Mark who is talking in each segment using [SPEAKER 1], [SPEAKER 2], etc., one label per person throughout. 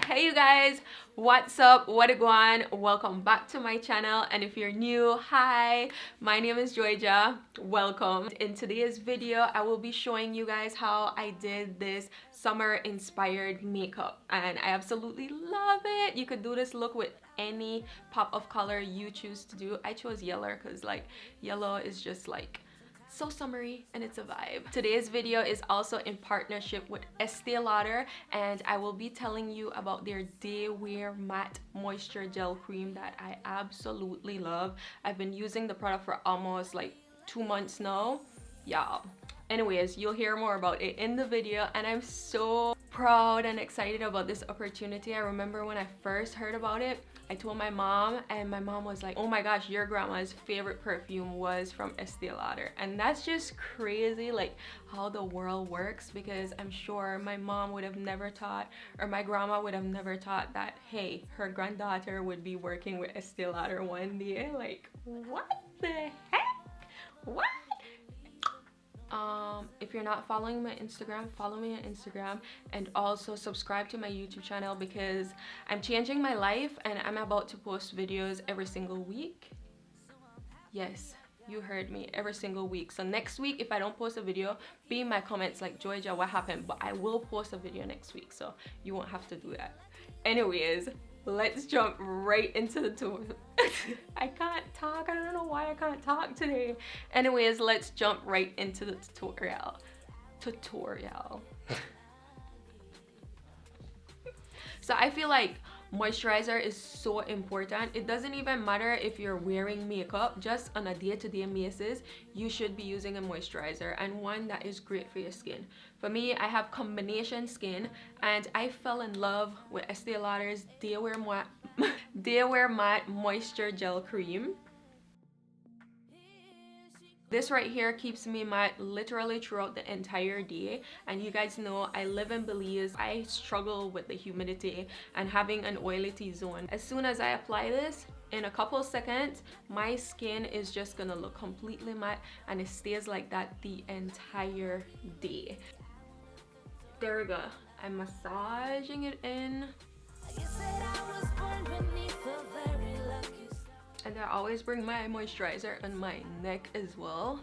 [SPEAKER 1] Hey you guys, what's up, what it going? Welcome back to my channel, and if you're new, hi, my name is Joyjah. Welcome. In today's video I will be showing you guys how I did this summer inspired makeup, and I absolutely love it. You could do this look with any pop of color you choose to do. I chose yellow because like yellow is just like so summery and it's a vibe. Today's video is also in partnership with Estee Lauder, and I will be telling you about their Day Wear Matte Moisture Gel Cream that I absolutely love. I've been using the product for almost like 2 months now, y'all. Anyways, you'll hear more about it in the video, and I'm so proud and excited about this opportunity. I remember when I first heard about it, I told my mom, and my mom was like, oh my gosh, your grandma's favorite perfume was from Estee Lauder. And that's just crazy, like how the world works, because I'm sure my mom would have never thought, or my grandma would have never thought that, hey, her granddaughter would be working with Estee Lauder one day. Like, what the heck? What? If you're not following my Instagram, follow me on Instagram, and also subscribe to my YouTube channel because I'm changing my life and I'm about to post videos every single week. Yes, you heard me, every single week. So next week, if I don't post a video, be in my comments like, Joyjah, what happened? But I will post a video next week, so you won't have to do that. Anyways, let's jump right into the tour. I can't talk. I don't know why I can't talk today. Anyways, let's jump right into the tutorial. So I feel like moisturizer is so important. It doesn't even matter if you're wearing makeup, just on a day-to-day basis you should be using a moisturizer, and one that is great for your skin. For me, I have combination skin, and I fell in love with Estee Lauder's Day Wear Matte Moisture Gel Cream. This right here keeps me matte literally throughout the entire day, and you guys know I live in Belize. I struggle with the humidity and having an oily T-zone. As soon as I apply this, in a couple seconds, my skin is just gonna look completely matte, and it stays like that the entire day. There we go. I'm massaging it in. And I always bring my moisturizer on my neck as well,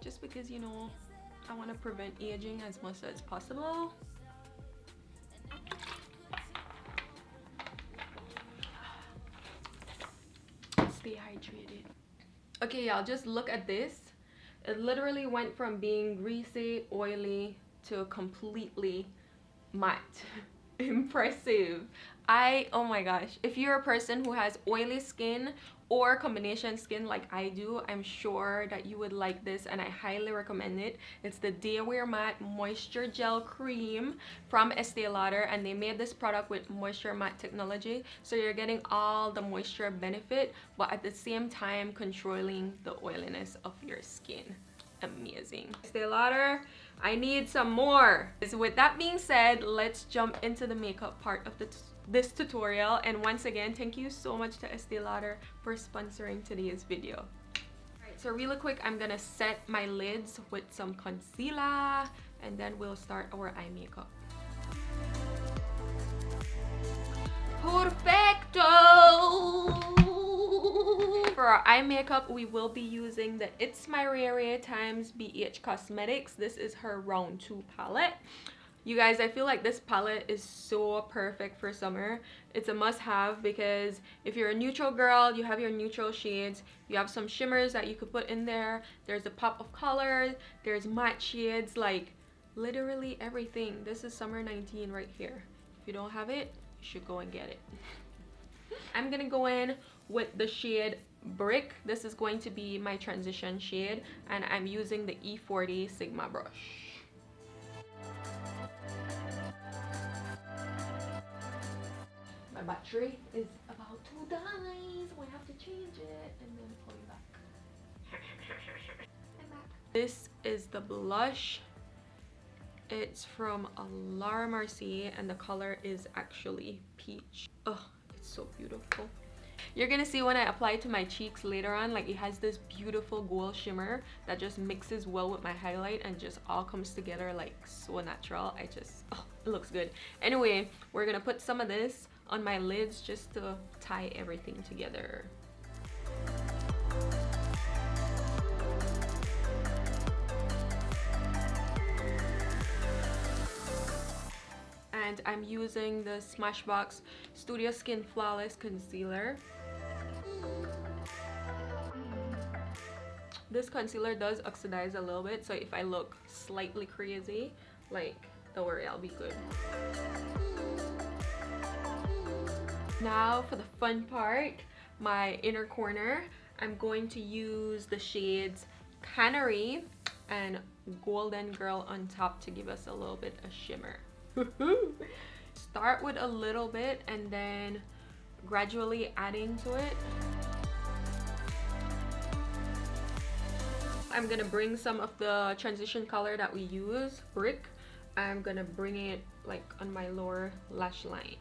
[SPEAKER 1] just because, you know, I want to prevent aging as much as possible. Stay hydrated. Okay, y'all, just look at this. It literally went from being greasy, oily to completely matte. Impressive. Oh my gosh, if you're a person who has oily skin or combination skin like I do, I'm sure that you would like this, and I highly recommend it. It's the Day Wear Matte Moisture Gel Cream from Estee Lauder, and they made this product with moisture matte technology, so you're getting all the moisture benefit but at the same time controlling the oiliness of your skin. Amazing. Estee Lauder, I need some more. So with that being said, let's jump into the makeup part of this tutorial. And once again, thank you so much to Estee Lauder for sponsoring today's video. Alright, so really quick, I'm gonna set my lids with some concealer, and then we'll start our eye makeup. Perfecto! For our eye makeup, we will be using the It's My Rare times BH Cosmetics. This is her Round 2 palette. You guys, I feel like this palette is so perfect for summer. It's a must-have because if you're a neutral girl, you have your neutral shades, you have some shimmers that you could put in there, there's a pop of color, there's matte shades, like literally everything. This is summer 19 right here. If you don't have it, you should go and get it. I'm gonna go in with the shade Brick. This is going to be my transition shade, and I'm using the E40 Sigma brush. My battery is about to die, so I have to change it and then pull it back. I'm back. This is the blush. It's from Laura Mercier, and the color is actually peach. Oh, it's so beautiful. You're gonna see when I apply it to my cheeks later on, like it has this beautiful gold shimmer that just mixes well with my highlight and just all comes together like so natural. Oh, it looks good. Anyway, we're gonna put some of this on my lids just to tie everything together. And I'm using the Smashbox Studio Skin Flawless Concealer. This concealer does oxidize a little bit, so if I look slightly crazy, like, don't worry, I'll be good. Now for the fun part, my inner corner, I'm going to use the shades Canary and Golden Girl on top to give us a little bit of shimmer. Start with a little bit and then gradually adding to it. I'm gonna bring some of the transition color that we use, Brick. I'm gonna bring it like on my lower lash line.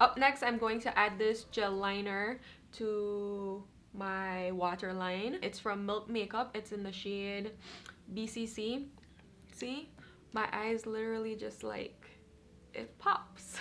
[SPEAKER 1] Up next, I'm going to add this gel liner to my waterline. It's from Milk Makeup. It's in the shade BCC. See? My eyes literally just like, it pops.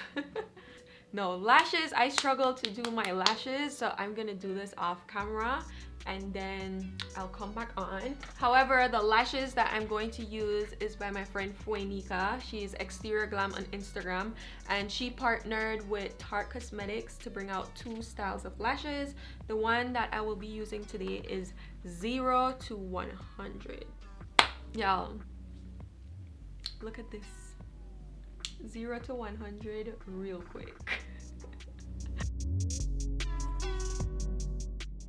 [SPEAKER 1] No, lashes, I struggle to do my lashes, so I'm gonna do this off camera and then I'll come back on. However, the lashes that I'm going to use is by my friend Fuenica. She's Exterior Glam on Instagram, and she partnered with Tarte Cosmetics to bring out 2 styles of lashes. The one that I will be using today is 0 to 100. Y'all, look at this. 0 to 100 real quick.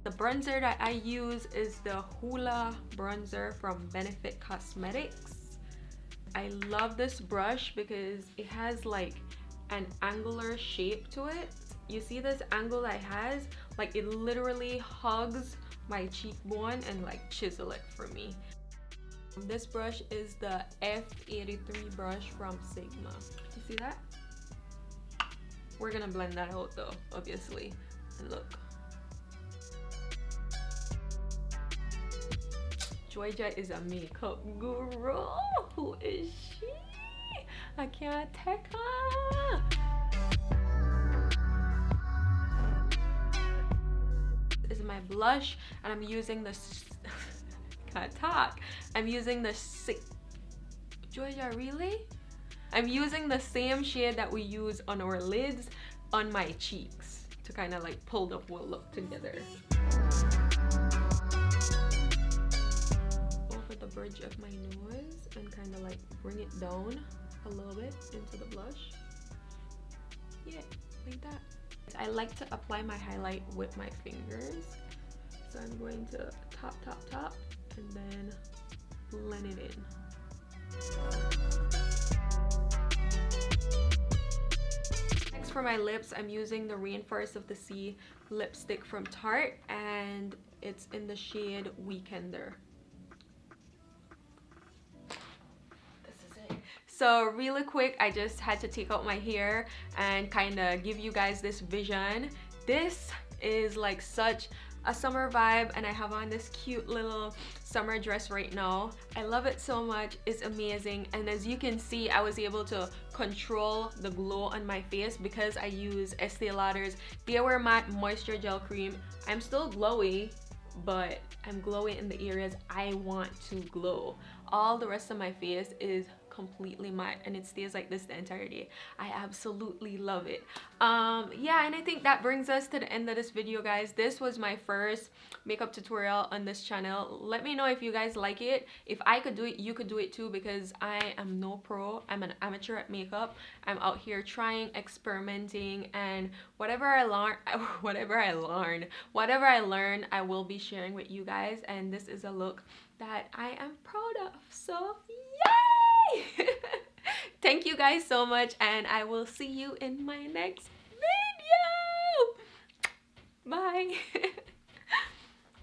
[SPEAKER 1] The bronzer that I use is the Hula bronzer from Benefit Cosmetics. I love this brush because it has like an angular shape to it. You see this angle that it has? Like it literally hugs my cheekbone and like chisel it for me. This brush is the F83 brush from Sigma. You see that? We're gonna blend that out though, obviously. And look. Joyjah is a makeup guru. Who is she? I can't take her. This is my blush, and I'm using this. Can't talk. I'm using the Joyjah, really? I'm using the same shade that we use on our lids on my cheeks to kind of like pull the whole look together. Over the bridge of my nose and kind of like bring it down a little bit into the blush. Yeah, like that. I like to apply my highlight with my fingers. So I'm going to tap, and then blend it in. Next for my lips, I'm using the Rainforest of the Sea lipstick from Tarte, and it's in the shade Weekender. This is it. So really quick, I just had to take out my hair and kind of give you guys this vision. This is like such a summer vibe, and I have on this cute little summer dress right now. I love it so much. It's amazing, and as you can see, I was able to control the glow on my face because I use Estee Lauder's Day Wear Matte Moisture Gel Cream. I'm still glowy, but I'm glowy in the areas I want to glow. All the rest of my face is completely matte, and it stays like this the entire day. I absolutely love it. Yeah, and I think that brings us to the end of this video, guys. This was my first makeup tutorial on this channel. Let me know if you guys like it. If I could do it, you could do it too, because I am no pro. I'm an amateur at makeup. I'm out here trying, experimenting, and whatever I learn, I will be sharing with you guys, and this is a look that I am proud of. So yay! Thank you guys so much, and I will see you in my next video. Bye.